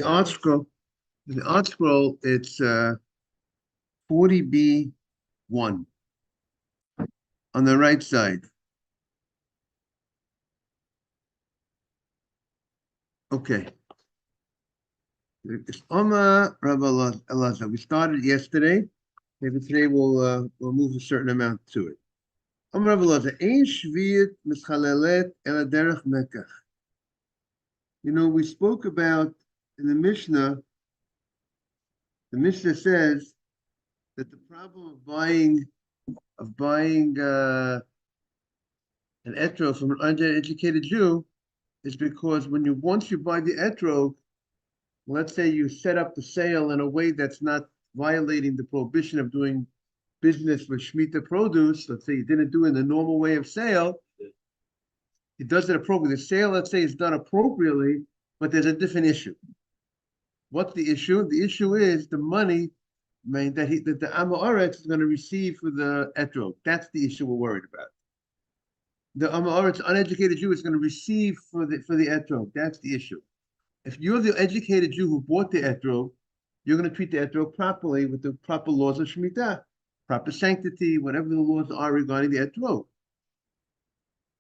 art scroll, the art scroll, it's 40B1 on the right side. Okay. It's Oma Rabbi Elazar. We started yesterday. Maybe today we'll move a certain amount to it. Oma Rabbi Elazar. Ein shviyat mischalelet ela derech mekach. We spoke about in the Mishnah. The Mishnah says that the problem of buying an etrog from an uneducated Jew is because once you buy the etrog, let's say you set up the sale in a way that's not violating the prohibition of doing business with Shemitah produce. Let's say you didn't do it in the normal way of sale. It does it appropriately. The sale, let's say, is done appropriately, but there's a different issue. What's the issue? The issue is the money that the Am Ha'aretz is going to receive for the etrog. That's the issue we're worried about. The Am Ha'aretz, uneducated Jew, is going to receive for the etrog. That's the issue. If you're the educated Jew who bought the etrog, you're going to treat the etrog properly with the proper laws of Shemitah, proper sanctity, whatever the laws are regarding the etrog.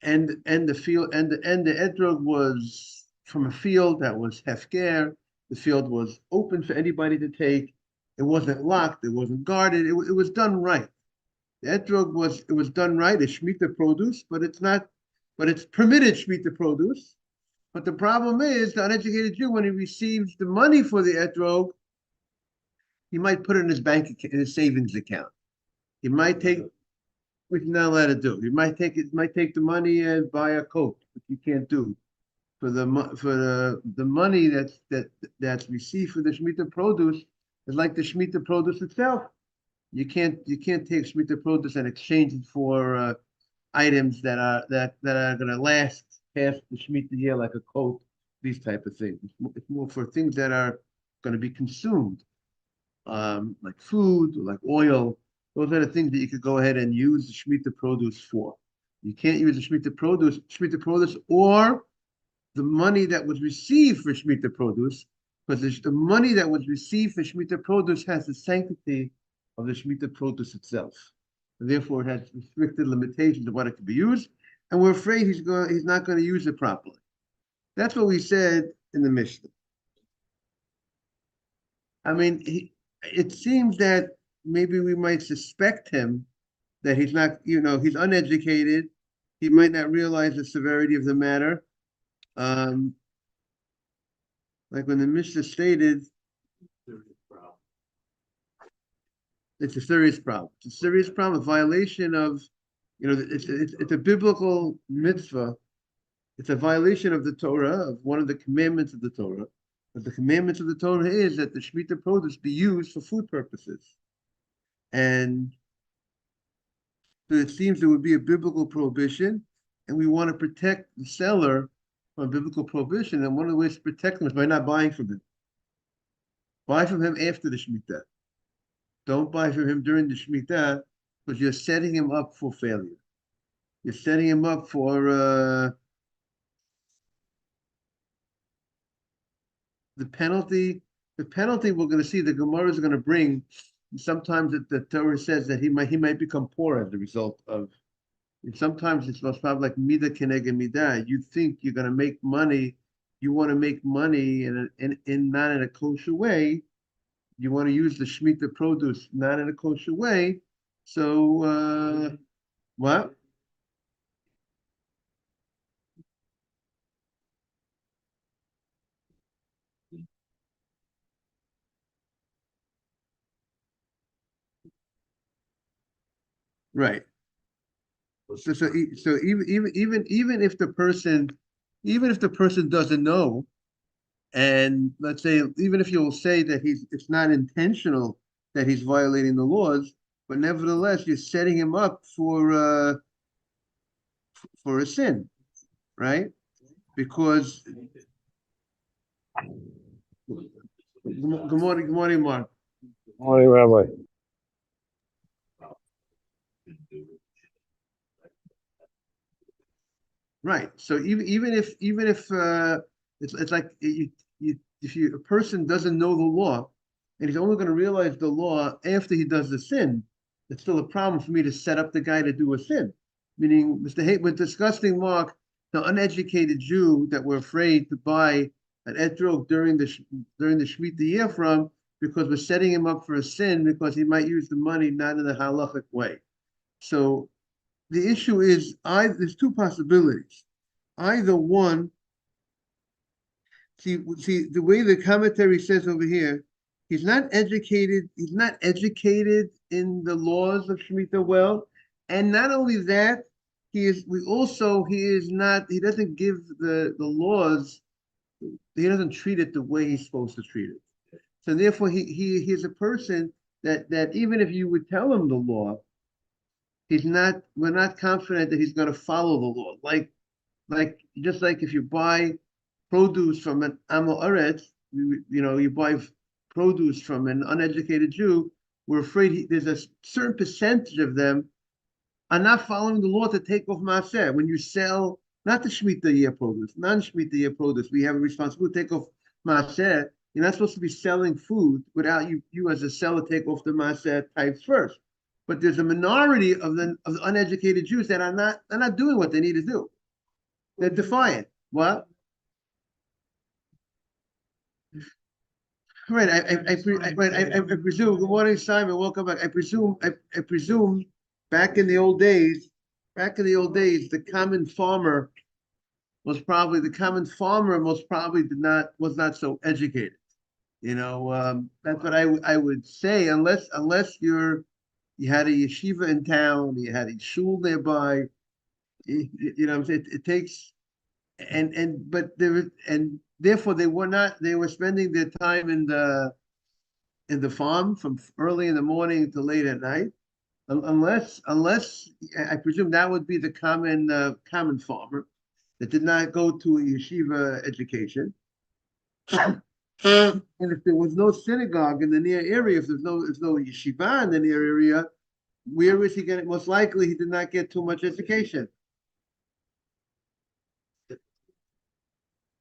And the etrog was from a field that was hefker. The field was open for anybody to take. It wasn't locked. It wasn't guarded. It was done right. The etrog was done right. It's Shemitah produce, but it's not. But it's permitted Shemitah produce. But the problem is the uneducated Jew, when he receives the money for the etrog, he might put it in his bank account, in his savings account. He might take, which you're not allowed to do. He might take the money and buy a coat, which you can't do. For the money that's received for the Shemitah produce is like the Shemitah produce itself. You can't take Shemitah produce and exchange it for items that are going to last past the Shemitah year, like a coat, these type of things. It's more for things that are going to be consumed, like food, or like oil. Those are the things that you could go ahead and use the Shemitah produce for. You can't use the Shemitah produce, or the money that was received for Shemitah produce, because the money that was received for Shemitah produce has the sanctity of the Shemitah produce itself. And therefore, it has restricted limitations of what it can be used, and we're afraid he's not going to use it properly. That's what we said in the Mishnah. I mean, it seems that maybe we might suspect him that he's not, he's uneducated. He might not realize the severity of the matter. Like when the Mishnah stated, it's a serious problem. It's a serious problem, a violation of, it's a biblical mitzvah. It's a violation of the Torah, of one of the commandments of the Torah. But the commandments of the Torah is that the Shemitah produce be used for food purposes. And so it seems there would be a biblical prohibition, and we want to protect the seller from biblical prohibition. And one of the ways to protect him is by not buying from him. Buy from him after the Shemitah. Don't buy from him during the Shemitah, because you're setting him up for failure. You're setting him up for the penalty. The penalty we're going to see, the Gemara is going to bring. Sometimes the Torah says that he might become poor as a result of. And sometimes it's most probably like mida keneged mida. You think you're going to make money. You want to make money in not in a kosher way. You want to use the Shemitah produce not in a kosher way. So what? Right. So even if the person doesn't know, and let's say even if you'll say that it's not intentional that he's violating the laws, but nevertheless you're setting him up for a sin, right? Because good morning, Mark. Morning, Rabbi. Right. So even if it's like a person doesn't know the law, and he's only going to realize the law after he does the sin, it's still a problem for me to set up the guy to do a sin. Meaning, Mr. Haight, we're discussing, Mark, the uneducated Jew that we're afraid to buy an etrog during the Shemitah year from, because we're setting him up for a sin because he might use the money not in a halachic way. So the issue is, there's two possibilities. Either one, see the way the commentary says over here, he's not educated in the laws of Shemitah well, and not only that, he doesn't give the laws, he doesn't treat it the way he's supposed to treat it. So therefore, he's a person that even if you would tell him the law, we're not confident that he's going to follow the law. Just like if you buy produce from an Amoretz, you buy produce from an uneducated Jew, we're afraid there's a certain percentage of them are not following the law to take off Maaseh. When you sell, not the Shemitah year produce, non-Shemitah year produce, we have a responsibility to take off Maaseh. You're not supposed to be selling food without you as a seller take off the Maaseh types first. But there's a minority of the uneducated Jews that are not doing what they need to do. They're defiant. What? Right. I presume. Good morning, Simon. Welcome back. I presume back in the old days, the common farmer most probably was not so educated. That's what I would say, unless you had a yeshiva in town, you had a shul nearby. It takes and therefore they were spending their time in the farm from early in the morning to late at night, unless I presume that would be the common farmer that did not go to a yeshiva education. And if there was no synagogue in the near area, if there's no yeshiva in the near area, where is he going? Most likely, he did not get too much education.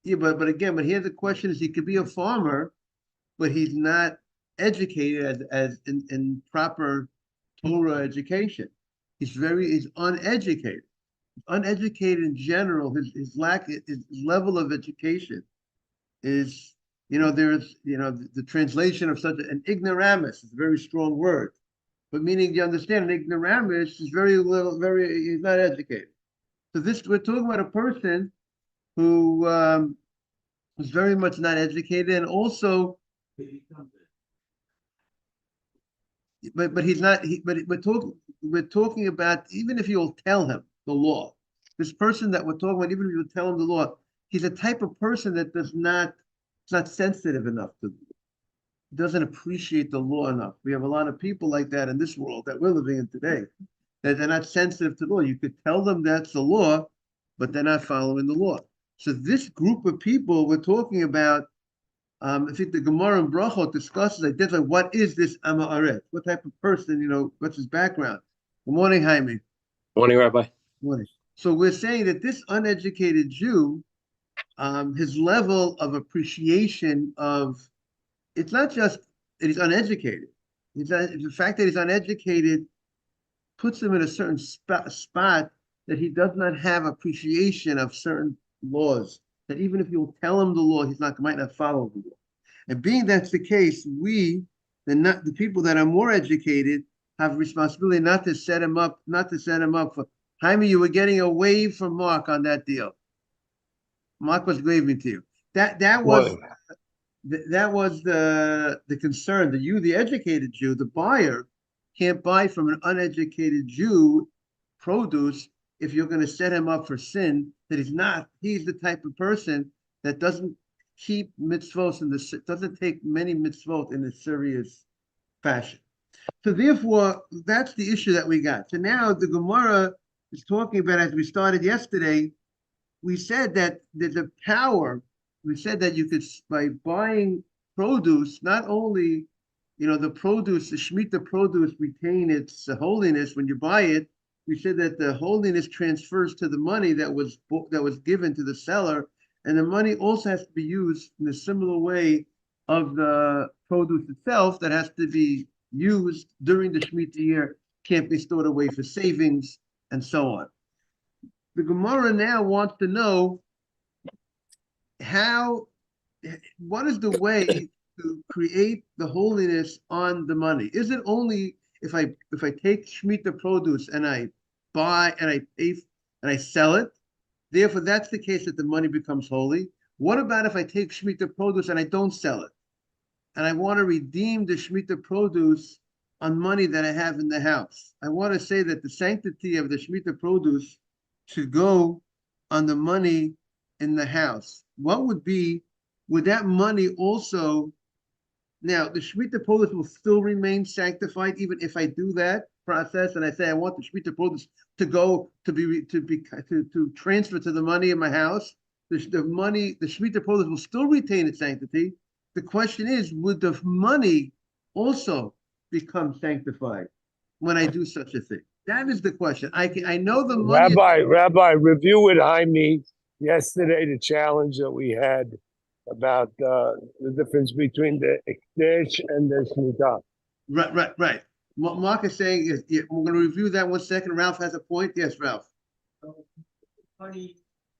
Yeah, but here the question is: he could be a farmer, but he's not educated as in proper Torah education. He's uneducated. Uneducated in general. His level of education is, there's the translation of such an ignoramus is a very strong word, but meaning, you understand, an ignoramus is he's not educated. So we're talking about a person who was very much not educated, and also, but he's not. We're talking about, even if you'll tell him the law, this person that we're talking about, even if you tell him the law, he's a type of person that is not sensitive enough to. Doesn't appreciate the law enough. We have a lot of people like that in this world that we're living in today, that they're not sensitive to the law. You could tell them that's the law, but they're not following the law. So this group of people we're talking about, I think the Gemara in Brachot discusses identify what is this Amaret, what type of person, what's his background. Good morning, Jaime. Morning, Rabbi. Morning. So we're saying that this uneducated Jew, his level of appreciation of, it's not just that he's uneducated. The fact that he's uneducated puts him in a certain spot that he does not have appreciation of certain laws, that even if you'll tell him the law, might not follow the law. And being that's the case, the people that are more educated, have a responsibility not to set him up for. Jaime, you were getting a wave from Mark on that deal. Mark was waving to you. That was the concern, that the educated Jew, the buyer, can't buy from an uneducated Jew produce if you're going to set him up for sin that he's the type of person that doesn't keep mitzvot doesn't take many mitzvot in a serious fashion. So therefore, that's the issue that we got. So now the Gemara is talking about, as we started yesterday, we said that there's a power. We said that you could, by buying produce, not only, the Shemitah produce retain its holiness when you buy it. We said that the holiness transfers to the money that was given to the seller, And the money also has to be used in a similar way of the produce itself that has to be used during the Shemitah year, can't be stored away for savings, and so on. The Gemara now wants to know what is the way to create the holiness on the money? Is it only if I take Shemitah produce and I buy and I pay and I sell it? Therefore, that's the case that the money becomes holy. What about if I take Shemitah produce and I don't sell it? And I want to redeem the Shemitah produce on money that I have in the house. I want to say that the sanctity of the Shemitah produce should go on the money in the house. Would that money also, now the Shemitah produce will still remain sanctified even if I do that process and I say I want the Shemitah produce to go to transfer to the money in my house. The Shemitah produce will still retain its sanctity. The question is, would the money also become sanctified when I do such a thing? That is the question. I know the money. Rabbi, review with Jaime yesterday the challenge that we had about the difference between the Ekdesh and the Shemitah. Right. What Mark is saying is, we're going to review that 1 second. Ralph has a point. Yes, Ralph. So, money,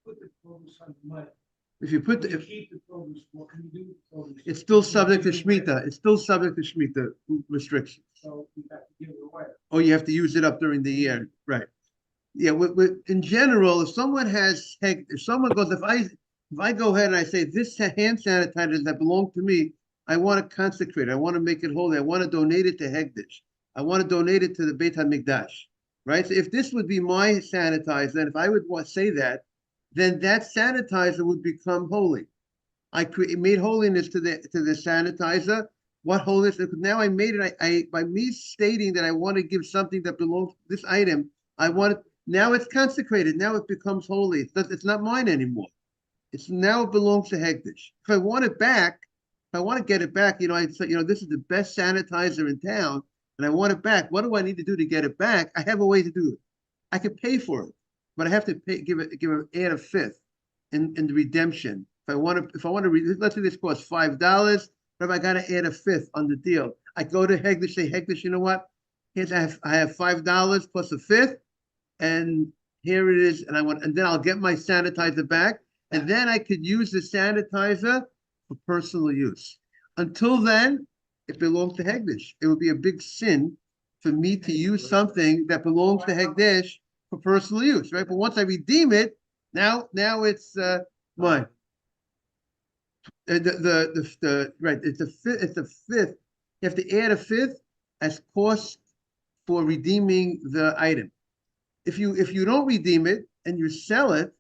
put the produce on the money. If you put Keep the produce, what can you do with the produce? it's still subject to Shemitah. It's still subject to Shemitah restrictions. So you have to give it away. Oh, you have to use it up during the year, right? Yeah. In general, if someone goes, if I go ahead and I say this hand sanitizer that belonged to me, I want to consecrate it. I want to make it holy. I want to donate it to Hegdish. I want to donate it to the Beit HaMikdash, right? So if this would be my sanitizer, and if I would say that, then that sanitizer would become holy. I made holiness to the sanitizer. What holiness? Now I made it. I by me stating that I want to give something that belongs to this item. Now it's consecrated. Now it becomes holy. It's not mine anymore. Now it belongs to Hegdish. If I want it back, if I want to get it back, I say, this is the best sanitizer in town, and I want it back. What do I need to do to get it back? I have a way to do it. I could pay for it, but I have to add a fifth in the redemption. If I want to, let's say this costs $5, but if I got to add a fifth on the deal, I go to Hegdish, say, Hegdish, you know what? I have $5 plus a fifth, and here it is, and then I'll get my sanitizer back, and then I could use the sanitizer for personal use. Until then, it belongs to Hegdish. It would be a big sin for me to use something that belongs to Hegdish for personal use, right? But once I redeem it, now it's mine. Right, it's a fifth. You have to add a fifth as cost for redeeming the item. If you don't redeem it and you sell it,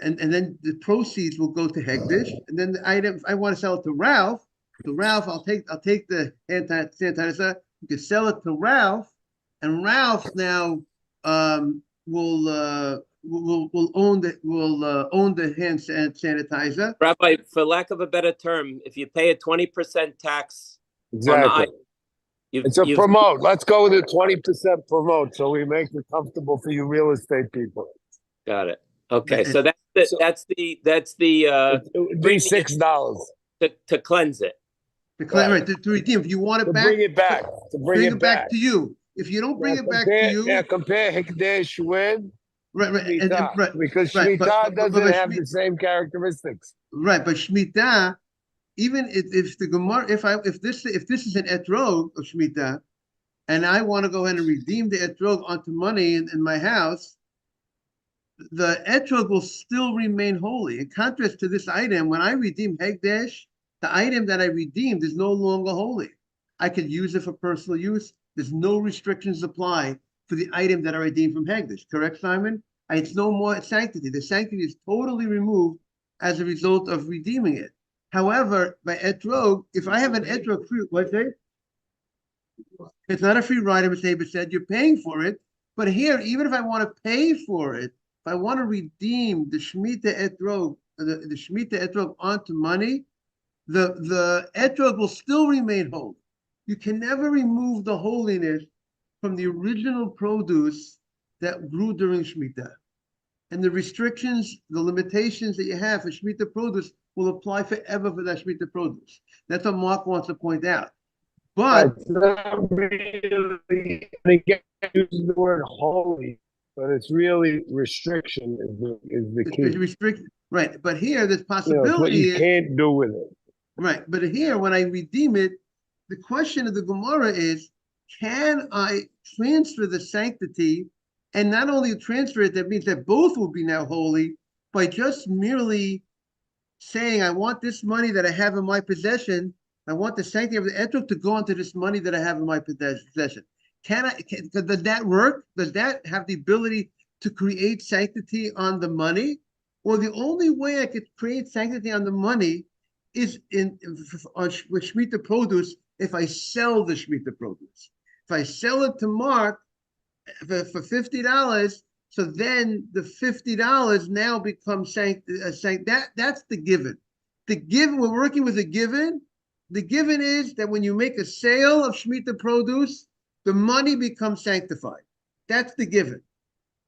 and then the proceeds will go to Hegdish, and then the item, if I want to sell it to Ralph, I'll take the hand sanitizer. You can sell it to Ralph, and Ralph now will own the hand sanitizer. Rabbi, for lack of a better term, if you pay a 20% tax Exactly. on the It's a promote. Let's go with a 20% promote, so we make it comfortable for you real estate people. Got it. Okay, so that's the it would be $6 to cleanse it. To redeem. If you want it back, bring it back. To bring it back to you. If you don't bring it back to you, compare Hekdesh with right, because Shemitah doesn't have the same characteristics. Right, but Shemitah, even if the Gemara, if this is an etrog of Shemitah, and I want to go ahead and redeem the etrog onto money in my house, the etrog will still remain holy. In contrast to this item, when I redeem Hegdesh, the item that I redeemed is no longer holy. I could use it for personal use. There's no restrictions apply for the item that I redeemed from Hegdish. Correct, Simon? It's no more sanctity. The sanctity is totally removed as a result of redeeming it. However, by etrog, if I have an etrog free, what's it? It's not a free ride, as David said. You're paying for it. But here, even if I want to pay for it, if I want to redeem the Shemitah etrog, the Shemitah etrog onto money, the etrog will still remain holy. You can never remove the holiness from the original produce that grew during Shemitah. And the restrictions, the limitations that you have for Shemitah produce will apply forever for that Shemitah produce. That's what Mark wants to point out. But It's not really, and again, I use the word holy, but it's really restriction is the it's key. restricted, right? But here, this It's what possibility you is can't do with it. right. But here, when I redeem it, the question of the Gemara is, can I transfer the sanctity? And not only transfer it, that means that both will be now holy by just merely saying, I want this money that I have in my possession. I want the sanctity of the etrog to go into this money that I have in my possession. Does that work? Does that have the ability to create sanctity on the money? Or the only way I could create sanctity on the money is with Shemitah produce if I sell the Shemitah produce. If I sell it to Mark for $50, so then the $50 now becomes that's the given. The given, we're working with a given. The given is that when you make a sale of Shemitah produce, the money becomes sanctified. That's the given.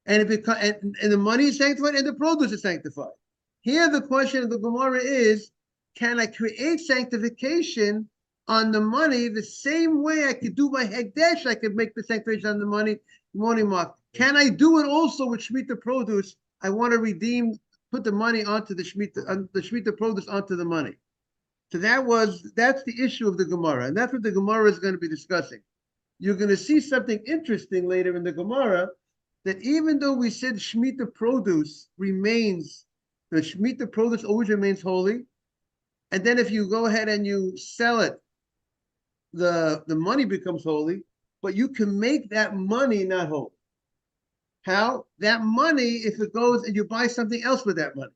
And it becomes and the money is sanctified and the produce is sanctified. Here the question of the Gemara is, can I create sanctification on the money the same way I could do by Hekdesh? I could make the sanctification on the money. Morning, Mark. Can I do it also with Shemitah produce? I want to redeem, put the money onto the Shemitah produce onto the money. So that's the issue of the Gemara, and that's what the Gemara is going to be discussing. You're going to see something interesting later in the Gemara, that even though we said Shemitah produce remains, the Shemitah produce always remains holy, and then if you go ahead and you sell it, the money becomes holy, but you can make that money not holy. How? That money, if it goes and you buy something else with that money.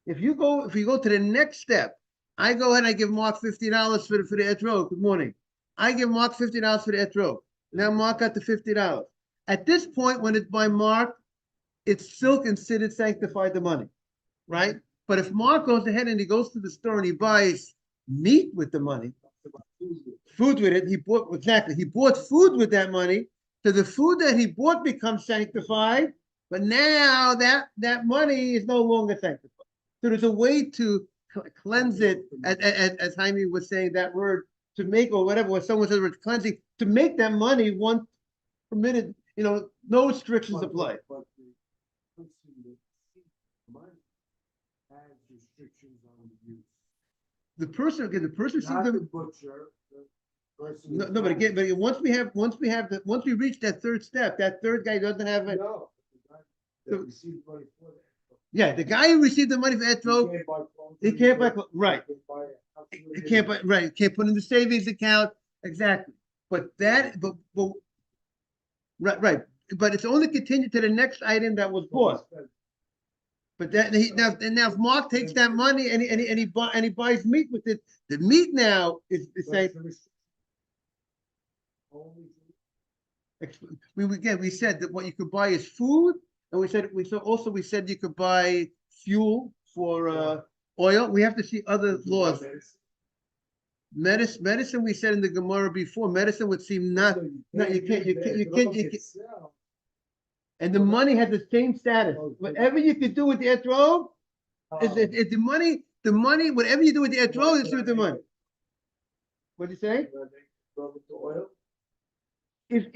If you go to the next step, I go ahead and I give Mark $50 for the etrog. Good morning. I give Mark $50 for the etrog. Now Mark got the $50. At this point, when it's by Mark, it's still considered sanctified the money, right? But if Mark goes ahead and he goes to the store and he buys meat with the money, food with it, he bought food with that money, so the food that he bought becomes sanctified, but now that money is no longer sanctified. So there's a way to cleanse it, as Jaime was saying that word, to make, or whatever, when someone says it's cleansing, to make that money once permitted, no restrictions apply. But the money has restrictions on the use. The person sees Not the the butcher. no, but again, once we reach that third step, that third guy doesn't have it. No, the guy that received money for that. Yeah, the guy who received the money for etrog, he can't buy clothes. Right. He can't buy, right. Can't put in the savings account. Exactly. But right. But it's only continued to the next item that was bought. But now if Mark takes that money and he buys meat with it, the meat now is saying. We said that what you could buy is food, and we said you could buy fuel for oil. We have to see other laws. Medicine, we said in the Gemara before, medicine would seem not you can't. And the money has the same status. Whatever you could do with the etrog, is the money, whatever you do with the etrog, is with the money. What do you say? If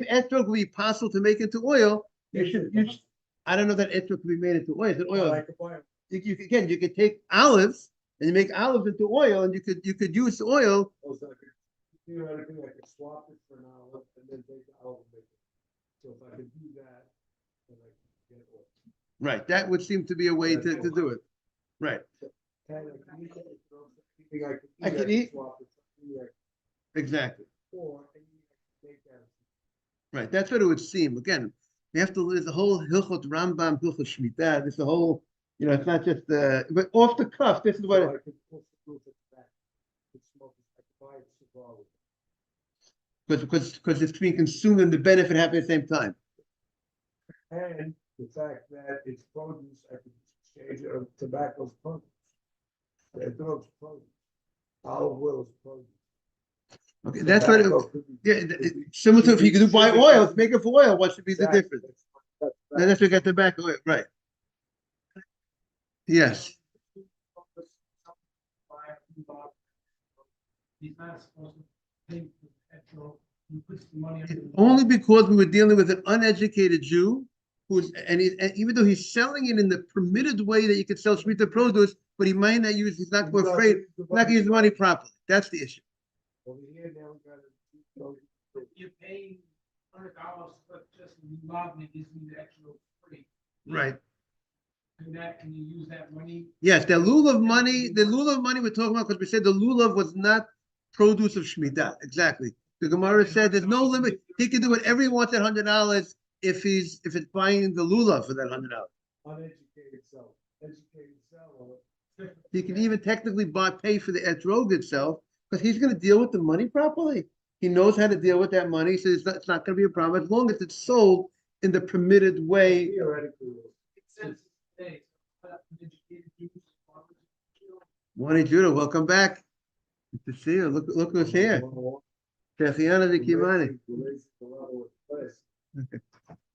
etrog would be possible to make into oil, you should. I don't know that etrog could be made into oil. It's oil. You could take olives and you make olives into oil, and you could use the oil. I could swap it for an olive and then take the olive and make it. So if I could do that, then I can get oil. Right, that would seem to be a way to do it. Right. I can eat. Exactly. Right, that's what it would seem. Again, we have to. There's the whole Hilchot Rambam, Hilchot Shemitah. There's the whole. It's not just but off the cuff. This is what. Because it's being consumed and the benefit happening at the same time. And the fact that it's produce, I could exchange it of tobacco's produce. The drugs produce. Olive oil is produce. Okay, that's what, similar to if you could buy oil, if make it for oil, what should be the difference? Then that's what we got the back oil, right? Yes, He's not supposed to pay for petrol. He puts the money. only because we were dealing with an uneducated Jew who's, and even though he's selling it in the permitted way that you could sell Shemitah produce, but he might not use, he's not afraid, not gonna use the money properly. That's the issue. Over here now, we gotta, you're paying $100 for just love me, gives me the extra free. Right. Can you use that money? Yes, the lulav money we're talking about, because we said the lulav was not produce of Shemitah. Exactly. The Gemara said there's no limit. He can do whatever he wants at $100 if it's buying the lulav for that $100. Uneducated seller. Educated seller. He can even technically pay for the etrog itself, because he's going to deal with the money properly. He knows how to deal with that money, so it's not going to be a problem as long as it's sold in the permitted way. Theoretically. Hey, Morning, Judah. Welcome back. Good to see you. Look who's here. Techiana Vikimani.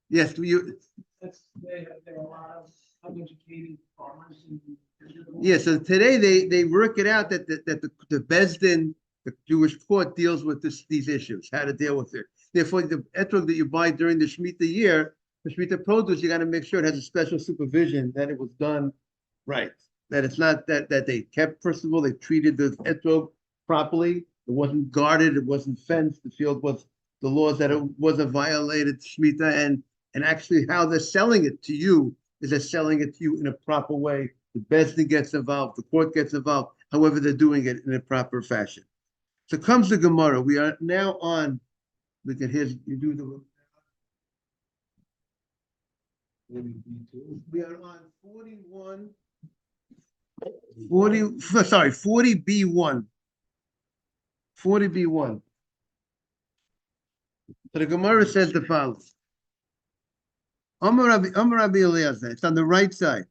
Yes, you. There are a lot of uneducated farmers. Yeah, so today they work it out that the Bezdin, the Jewish court, deals with these issues, how to deal with it. Therefore, the etrog that you buy during the Shemitah year, the Shemitah produce, you got to make sure it has a special supervision that it was done right. That it's not that they kept, first of all, they treated the etrog properly. It wasn't guarded, it wasn't fenced. The field was the laws that it wasn't violated Shemitah, and actually how they're selling it to you is they're selling it to you in a proper way. The Bezdin gets involved, the court gets involved, however they're doing it in a proper fashion. So comes the Gemara. We are now on, look at his, you do the, we are on 40B1. 40B1. So the Gemara says the following. Amar Rabbi Eliezer, it's on the right side.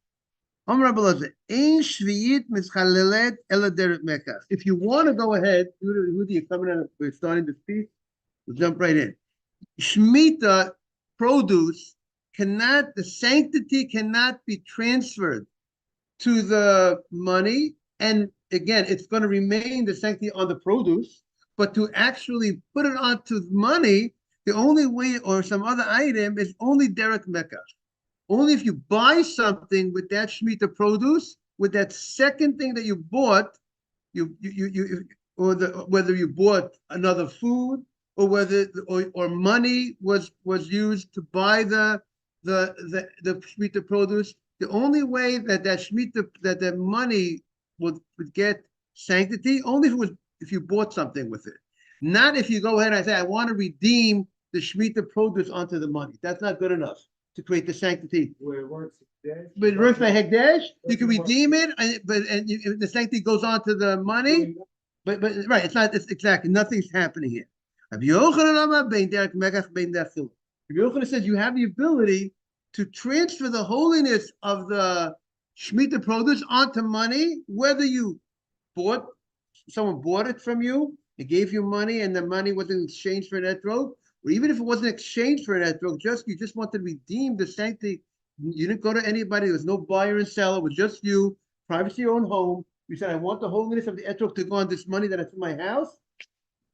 Amar Rabbi Eliezer, Ein Shvi'it Mischalelet Ela Derech Mekach. If you want to go ahead, you're coming in, we're starting the speech, we'll jump right in. Shemitah produce the sanctity cannot be transferred to the money. And again, it's going to remain the sanctity on the produce, but to actually put it onto money, the only way, or some other item, is only derech mekach. Only if you buy something with that Shemitah produce, with that second thing that you bought, whether you bought another food, or whether or money was used to buy the Shemitah produce, the only way that Shemitah, that the money would get sanctity, only if you bought something with it. Not if you go ahead and say, I want to redeem the Shemitah produce onto the money. That's not good enough to create the sanctity. Where it works, but it works by Hekdesh, you can redeem it, and the sanctity goes on to the money. But right, it's exactly, nothing's happening here. Rabbi Yochanan says you have the ability to transfer the holiness of the Shemitah produce onto money, whether someone bought it from you, they gave you money, and the money was in exchange for an etrog, or even if it wasn't exchanged for an etrog, you just wanted to redeem the sanctity. You didn't go to anybody, there was no buyer and seller, it was just you, privacy of your own home. You said, I want the holiness of the etrog to go on this money that's in my house.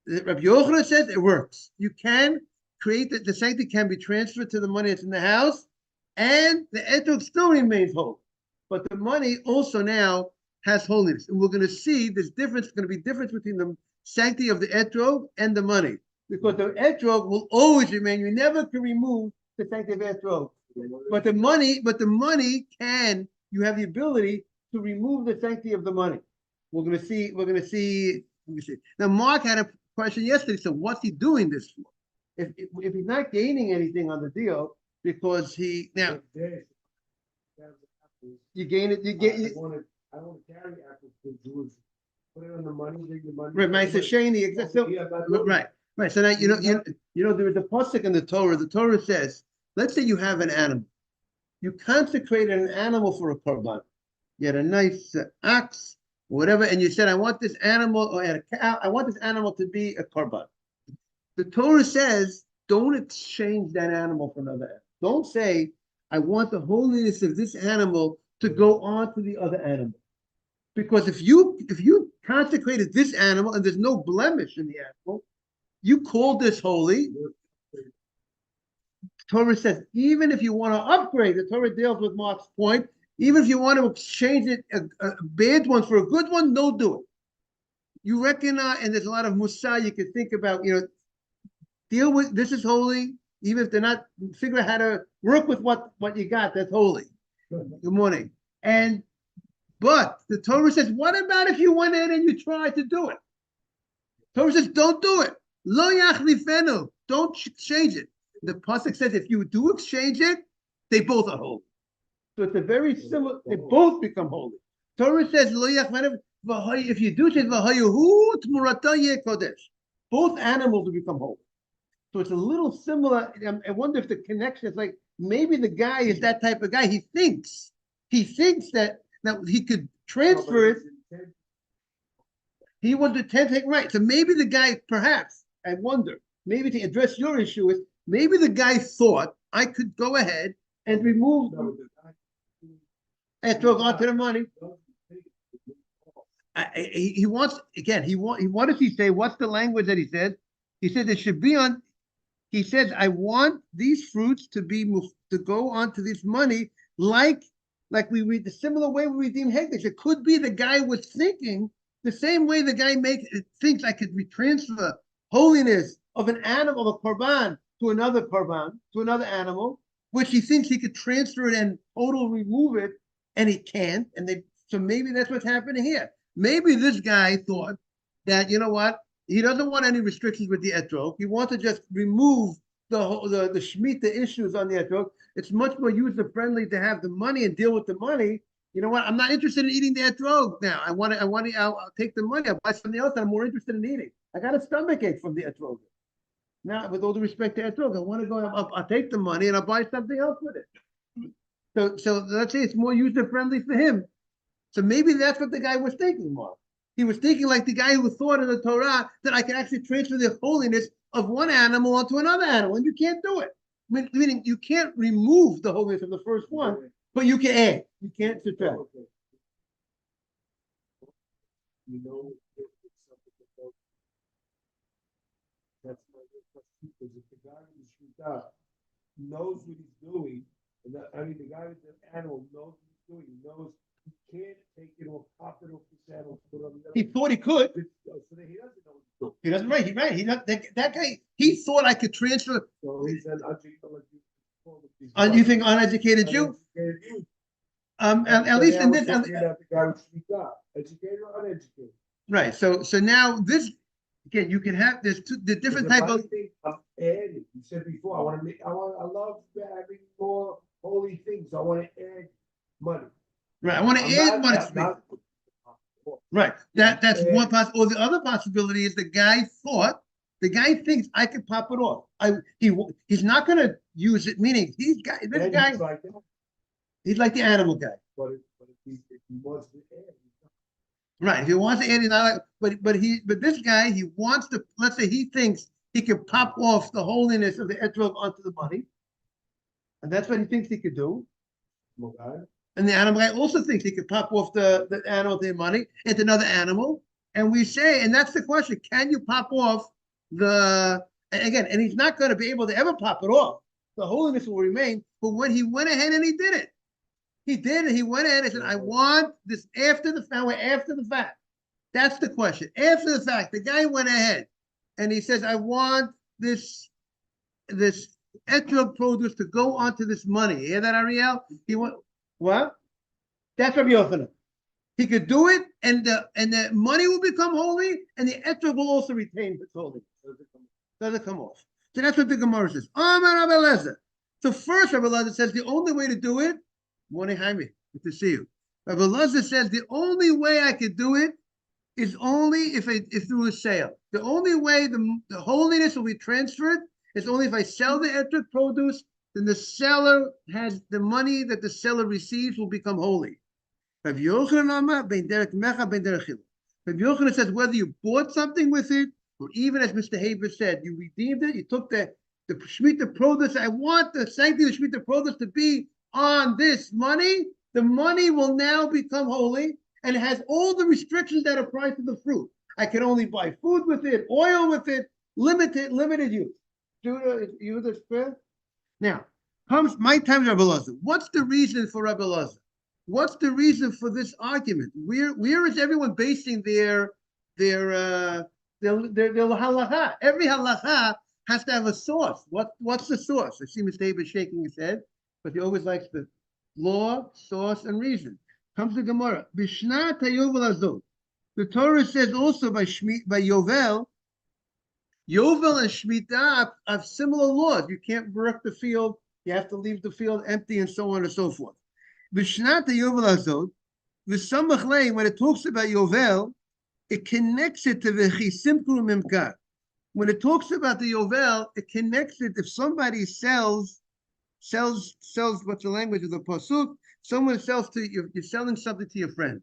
Rabbi Yochanan says it works. You can create the sanctity can be transferred to the money that's in the house, and the etrog still remains whole. But the money also now has holiness. And we're going to see this difference, going to be difference between the sanctity of the etrog and the money. Because the etrog will always remain. You never can remove the sanctity of etrog. But the money can, you have the ability to remove the sanctity of the money. We're going to see. Now, Mark had a question yesterday. So what's he doing this for? If he's not gaining anything on the deal, because you gain it, I want to carry apples to Jews. Put it on the money, bring the money. Right, right. So now you know there is a pasuk in the Torah. The Torah says, let's say you have an animal, you consecrated an animal for a korban. You had a nice ox, whatever, and you said, I want this animal, or a cow, I want this animal to be a korban. The Torah says, don't exchange that animal for another animal. Don't say, I want the holiness of this animal to go on to the other animal. Because if you consecrated this animal and there's no blemish in the animal, you call this holy. Torah says, even if you want to upgrade, the Torah deals with Mark's point, even if you want to exchange it, a bad one for a good one, don't do it. You recognize, and there's a lot of mussar you can think about, deal with, this is holy, even if they're not, figure out how to work with what you got, that's holy. Good morning. But the Torah says, what about if you went in and you tried to do it? Torah says, don't do it. Lo yachlifenu, don't exchange it. The pasuk says, if you do exchange it, they both are holy. So it's a very similar, they both become holy. Torah says, Lo yachlifenu, if you do change, v'hayahu t'murata yeh kodesh. Both animals will become holy. So it's a little similar. I wonder if the connection is like, maybe the guy is that type of guy. He thinks that he could transfer it. He was the 10th, right? So maybe the guy, perhaps, I wonder, maybe to address your issue is, maybe the guy thought I could go ahead and remove and throw onto the money. He wants, again, what does he say? What's the language that he said? He said it should be on, he says, I want these fruits to go onto this money like we read the similar way we redeem Hegdish. It could be the guy was thinking the same way the guy thinks I could retransfer holiness of an animal, of a korban, to another korban, to another animal, which he thinks he could transfer it and totally remove it, and he can't. So maybe that's what's happening here. Maybe this guy thought that, you know what, he doesn't want any restrictions with the etrog. He wants to just remove the shemitah issues on the etrog. It's much more user-friendly to have the money and deal with the money. You know what? I'm not interested in eating the etrog now. I'll take the money. I'll buy something else that I'm more interested in eating. I got a stomach ache from the etrog. Now, with all due respect to etrog, I want to go. I'll take the money and I'll buy something else with it. So let's say it's more user-friendly for him. So maybe that's what the guy was thinking, Mark. He was thinking like the guy who thought in the Torah that I can actually transfer the holiness of one animal onto another animal, and you can't do it. Meaning you can't remove the holiness of the first one, but you can add. You can't subtract. That's my question, because if the guy in the Succah knows what he's doing, and the guy with the animal knows what he's doing, he knows he can't take it or pop it off the saddle, put it on the other. He thought he could. So then he doesn't know what he's doing. He doesn't. Right. He not that guy. He thought I could transfer. So he said, You think uneducated Jew? At least in this. The guy with Succah, educated or uneducated. Right. So now this again, you can have the different type of. Adding. You said before, I love having more holy things. I want to add money. Right. I want to add money. Right. That's one possibility. Or the other possibility is the guy thinks I could pop it off. He's not going to use it. Meaning he's like the animal guy. But if he wants to add. Right. If he wants to add, he's not like, but this guy, he wants to, let's say he thinks he can pop off the holiness of the etrog onto the money. And that's what he thinks he could do. Okay. And the animal guy also thinks he could pop off the animal, the money, into another animal. And we say, and that's the question, can you pop off and he's not going to be able to ever pop it off. The holiness will remain. But when he went ahead and he did it, he went ahead and said, I want this after the fact. That's the question. After the fact, the guy went ahead and he says, I want this etrog produce to go onto this money. You hear that, Ariel? He went, what? That's Rabbi Yochanan. He could do it, and the money will become holy, and the etrog will also retain its holiness. Doesn't come off. So that's what the Gemara says. Rabbi Eliezer. So first, Rabbi Eliezer says the only way to do it. Morning, Jaime. Good to see you. Rabbi Eliezer says the only way I could do it is only if through a sale. The only way the holiness will be transferred is only if I sell the etrog produce. Then the seller has the money that the seller receives will become holy. Rabbi Yochanan says whether you bought something with it, or even as Mr. Haber said, you redeemed it, you took the Shemitah produce. I want the sanctity of the Shemitah produce to be on this money. The money will now become holy, and it has all the restrictions that apply to the fruit. I can only buy food with it, oil with it, limited use. You understand? Now, comes my time, Rabbi Elazar. What's the reason for Rabbi Elazar? What's the reason for this argument? Where is everyone basing their halacha? Every halacha has to have a source. What's the source? I see Mr. David shaking his head, but he always likes the law, source, and reason. Comes the Gemara. Bishnat hayovel azot. The Torah says also by Yovel and Shemitah have similar laws. You can't work the field. You have to leave the field empty, and so on and so forth. Bishnat hayovel azot. V'samach lei, when it talks about Yovel, it connects it to the chisimkru mimkar. When it talks about the Yovel, it connects it. If somebody sells, what's the language of the pasuk? Someone sells to you, you're selling something to your friend.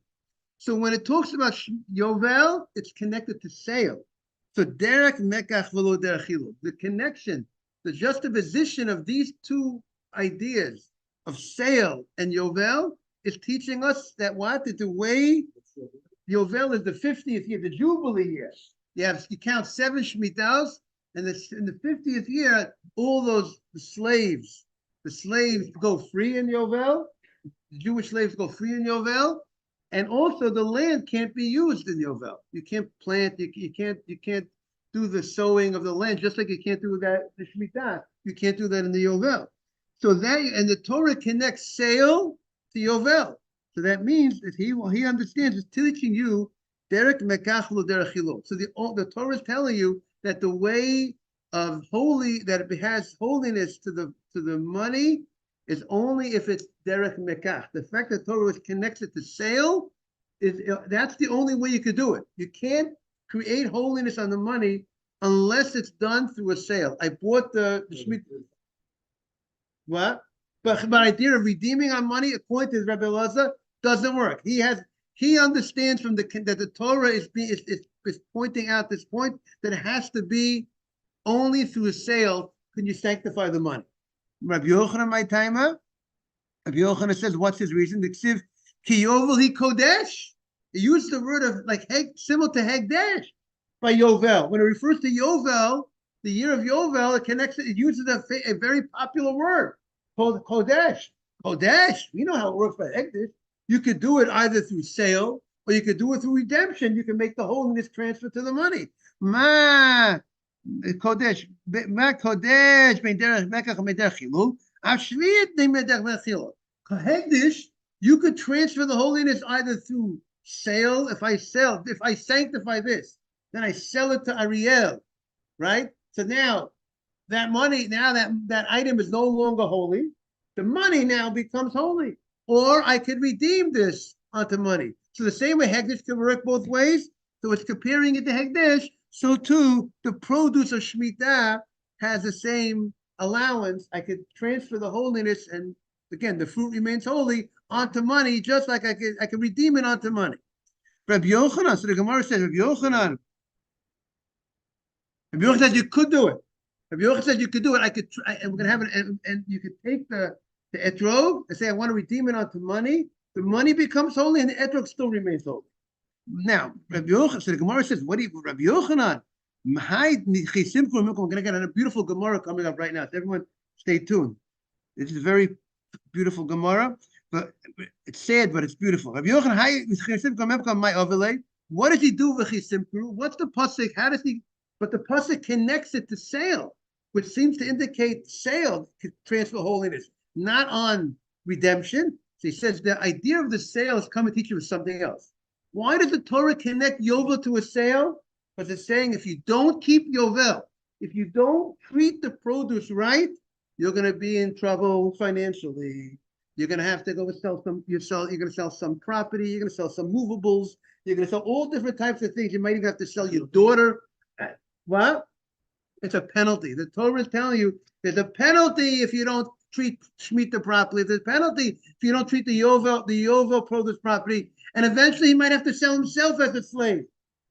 So when it talks about Yovel, it's connected to sale. So derek mekach v'lo derech chilul. The connection, the juxtaposition of these two ideas of sale and Yovel is teaching us that the way Yovel is the 50th year, the Jubilee year. You count 7 Shemitahs, and in the 50th year, all the slaves go free in Yovel. The Jewish slaves go free in Yovel, and also the land can't be used in Yovel. You can't plant. You can't do the sowing of the land, just like you can't do that the Shemitah. You can't do that in the Yovel. So and the Torah connects sale to Yovel. So that means that he understands. It's teaching you derek mekach lo derech chilul. So the Torah is telling you that the way of holy, that it has holiness to the money, is only if it's derech mekach. The fact that Torah connects it to sale that's the only way you could do it. You can't create holiness on the money unless it's done through a sale. I bought the Shemitah. What? But the idea of redeeming on money, according to Rabbi Elazar, doesn't work. He understands from that the Torah is pointing out this point that it has to be only through a sale can you sanctify the money. Rabbi Yochanan, my timer. Rabbi Yochanan says, what's his reason? The ksiv ki yovel hi kodesh. He used the word of similar to hegdesh by Yovel. When it refers to Yovel, the year of Yovel, it uses a very popular word called kodesh. Kodesh. We know how it works by hegdesh. You could do it either through sale or you could do it through redemption. You can make the holiness transfer to the money. Kodesh, you could transfer the holiness either through sale. If I sanctify this, then I sell it to Ariel, right? So now that money, that item is no longer holy. The money now becomes holy. Or I could redeem this onto money. So the same way Hegdish can work both ways. So it's comparing it to Hegdish. So too, the produce of Shemitah has the same allowance. I could transfer the holiness, and again, the fruit remains holy onto money, just like I could redeem it onto money. Rabbi Yochanan, so the Gemara says, Rabbi Yochanan said you could do it. Rabbi Yochanan said you could do it. And we're gonna have it, and you could take the etrog and say I want to redeem it onto money. The money becomes holy, and the etrog still remains holy. Now, Rabbi Yochanan, so the Gemara says, what do you, Rabbi Yochanan? We're going to get a beautiful Gemara coming up right now. So everyone, stay tuned. This is a very beautiful Gemara, but it's sad, but it's beautiful. Rabbi Yochanan, what does he do with Chisimkru? What's the pasuk? How does he? But the pasuk connects it to sale, which seems to indicate sale could transfer holiness, not on redemption. So he says the idea of the sale is come and teach you something else. Why does the Torah connect Yovel to a sale? Because it's saying if you don't keep Yovel, if you don't treat the produce right, you're going to be in trouble financially. You're going to have to go sell some. You're going to sell some property. You're going to sell some movables. You're going to sell all different types of things. You might even have to sell your daughter. What? It's a penalty. The Torah is telling you there's a penalty if you don't treat Shemitah properly. There's a penalty if you don't treat the Yovel produce properly, and eventually he might have to sell himself as a slave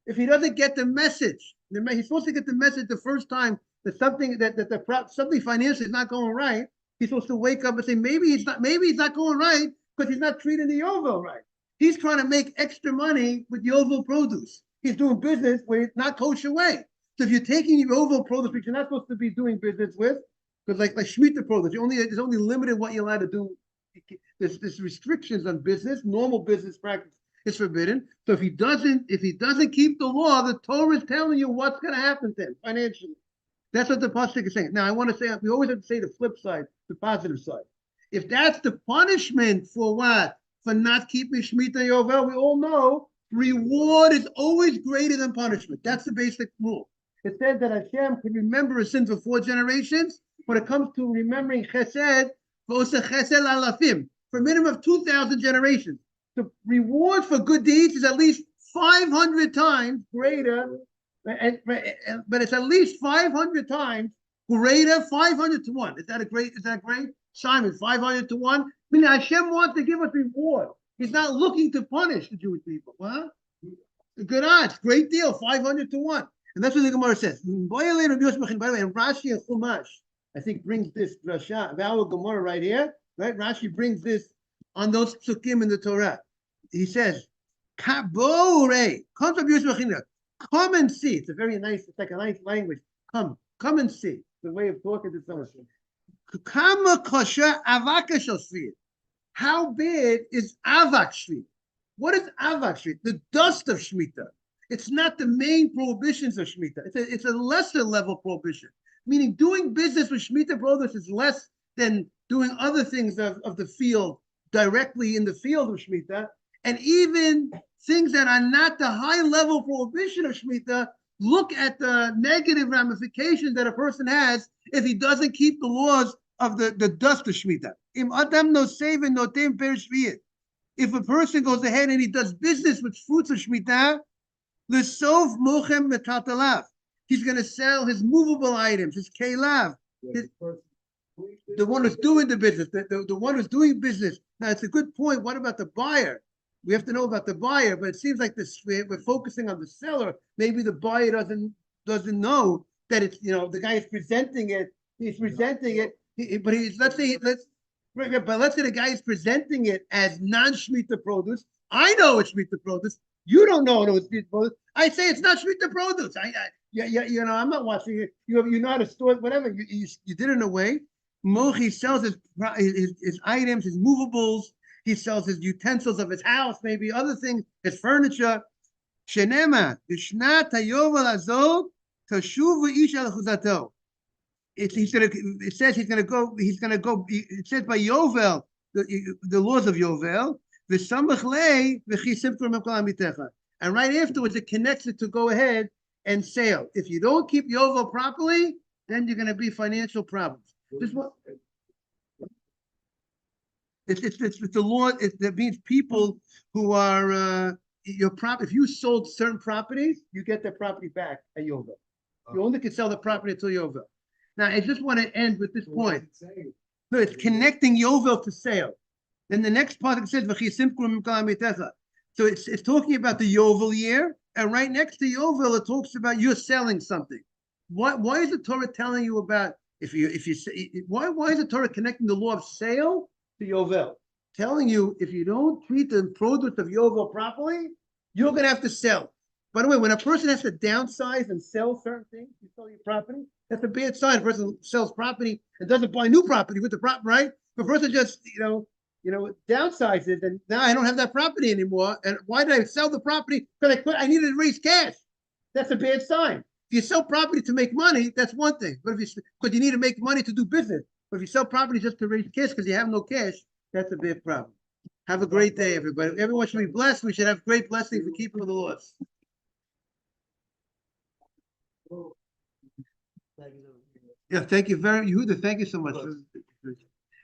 if he doesn't get the message. He's supposed to get the message the first time that something something financially is not going right. He's supposed to wake up and say maybe he's not going right because he's not treating the Yovel right. He's trying to make extra money with Yovel produce. He's doing business where it's not kosher way. So if you're taking Yovel produce, which you're not supposed to be doing business with, because like Shemitah produce, there's only limited what you're allowed to do. There's restrictions on business. Normal business practice is forbidden. So if he doesn't keep the law, the Torah is telling you what's going to happen to him financially. That's what the pasuk is saying. Now I want to say we always have to say the flip side, the positive side. If that's the punishment for what? For not keeping Shemitah Yovel, we all know reward is always greater than punishment. That's the basic rule. It said that Hashem could remember a sin for 4 generations. When it comes to remembering chesed, for a minimum of 2,000 generations. The reward for good deeds is at least 500 times greater, but it's at least 500 times greater, 500 to 1. Is that great? Simon, 500 to 1? I mean, Hashem wants to give us reward. He's not looking to punish the Jewish people. Huh? Good odds, great deal, 500 to 1. And that's what the Gemara says. By the way, Rashi and Chumash, I think, brings this drasha, our Gemara right here, right? Rashi brings this on those psukim in the Torah. He says, come and see. It's a very nice, it's like a nice language. Come and see. The way of talking to someone. How big is Avak Shvi? What is Avak Shvi? The dust of Shemitah. It's not the main prohibitions of Shemitah. It's a lesser level prohibition. Meaning doing business with Shemitah produce is less than doing other things of the field directly in the field of Shemitah. And even things that are not the high level prohibition of Shemitah, look at the negative ramifications that a person has if he doesn't keep the laws of the dust of Shemitah. If a person goes ahead and he does business with fruits of Shemitah, he's going to sell his movable items, his kelav, the one who's doing the business, the one who's doing business. Now, it's a good point. What about the buyer? We have to know about the buyer, but it seems like we're focusing on the seller. Maybe the buyer doesn't know that it's, the guy is presenting it. He's presenting it, but let's say the guy is presenting it as non-Shemitah produce. I know it's Shemitah produce. You don't know it's Shemitah produce. I say it's not Shemitah produce. I'm not watching it. You know how to store it, whatever. You did it in a way. Mochi sells his items, his movables. He sells his utensils of his house, maybe other things, his furniture. Shenema, Bishna Tayoval Azot, Tashuva Isha Chuzato. It says he's gonna go, it says by Yovel, the laws of Yovel, and right afterwards it connects it to go ahead and sell. If you don't keep Yovel properly, then you're gonna be financial problems. This one. It's the law. That means people who are if you sold certain properties, you get that property back at Yovel. You only can sell the property until Yovel. Now, I just want to end with this point. No, it's connecting Yovel to sale. Then the next part it says, so it's talking about the Yovel year, and right next to Yovel, it talks about you're selling something. Why is the Torah telling you about why is the Torah connecting the law of sale to Yovel? Telling you if you don't treat the produce of Yovel properly, you're going to have to sell. By the way, when a person has to downsize and sell certain things, you sell your property, that's a bad sign. A person sells property and doesn't buy new property with the property, right? If a person just, downsizes and now I don't have that property anymore. And why did I sell the property? Because I needed to raise cash. That's a bad sign. If you sell property to make money, that's one thing. But because you need to make money to do business. But if you sell property just to raise cash because you have no cash, that's a big problem. Have a great day, everybody. Everyone should be blessed. We should have great blessings for keeping the laws. Yeah, thank you Yehuda. Thank you so much.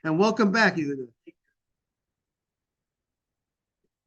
And welcome back, Yehuda.